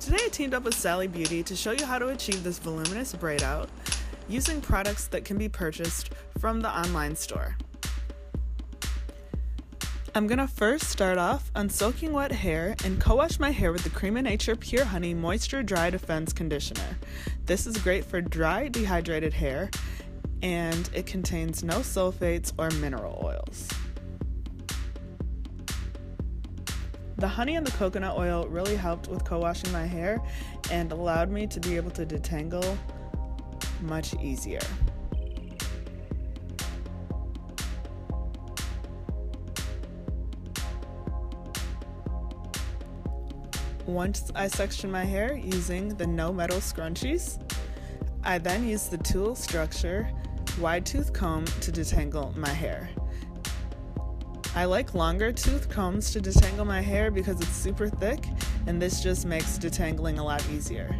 Today I teamed up with Sally Beauty to show you how to achieve this voluminous braid out using products that can be purchased from the online store. I'm going to first start off on soaking wet hair and co-wash my hair with the Cream of Nature Pure Honey Moisture Dry Defense Conditioner. This is great for dry, dehydrated hair, and it contains no sulfates or mineral oils. The honey and the coconut oil really helped with co-washing my hair and allowed me to be able to detangle much easier. Once I section my hair using the no metal scrunchies, I then use the Tool Structure wide tooth comb to detangle my hair. I like longer tooth combs to detangle my hair because it's super thick, and this just makes detangling a lot easier.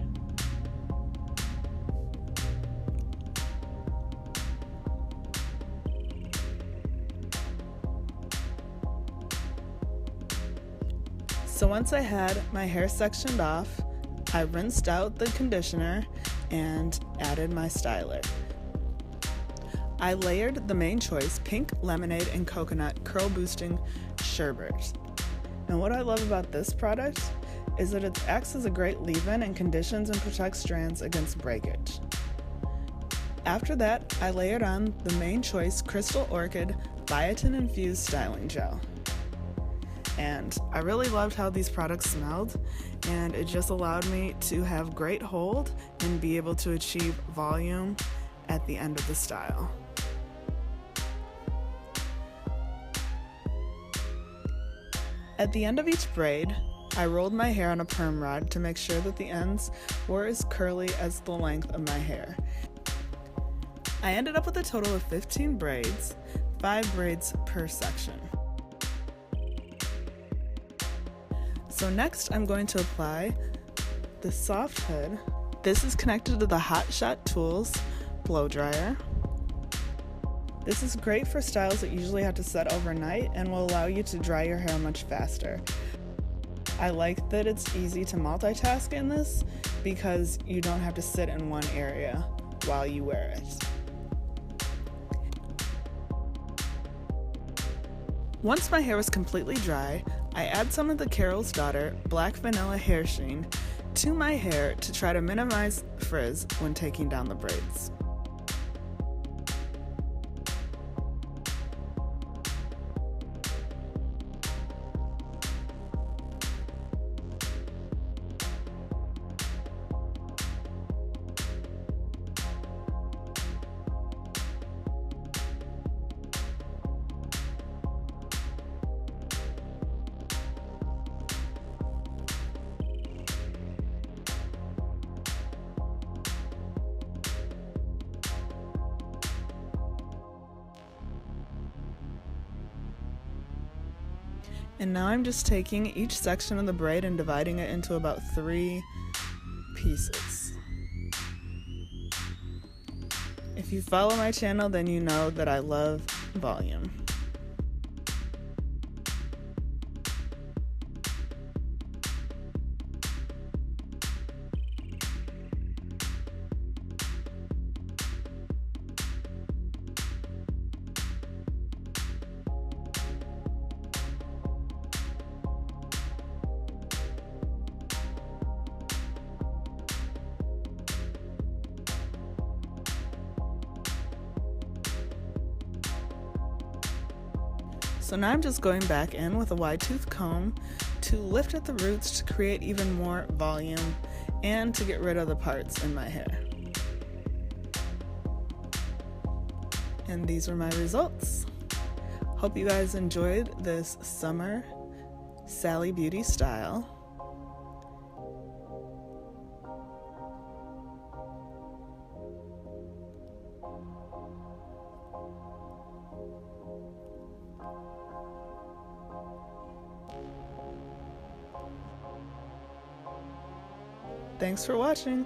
So once I had my hair sectioned off, I rinsed out the conditioner and added my styler. I layered the Main Choice Pink Lemonade and Coconut Curl Boosting Sherbet. And what I love about this product is that it acts as a great leave-in and conditions and protects strands against breakage. After that, I layered on the Main Choice Crystal Orchid Biotin Infused Styling Gel. And I really loved how these products smelled, and it just allowed me to have great hold and be able to achieve volume at the end of the style. At the end of each braid, I rolled my hair on a perm rod to make sure that the ends were as curly as the length of my hair. I ended up with a total of 15 braids, 5 braids per section. So next I'm going to apply the soft hood. This is connected to the Hot Shot Tools blow dryer. This is great for styles that usually have to set overnight and will allow you to dry your hair much faster. I like that it's easy to multitask in this because you don't have to sit in one area while you wear it. Once my hair was completely dry, I add some of the Carol's Daughter Black Vanilla Hair Sheen to my hair to try to minimize frizz when taking down the braids. And now I'm just taking each section of the braid and dividing it into about 3 pieces. If you follow my channel, then you know that I love volume. So now I'm just going back in with a wide tooth comb to lift at the roots to create even more volume and to get rid of the parts in my hair. And these were my results. Hope you guys enjoyed this summer Sally Beauty style. Thanks for watching.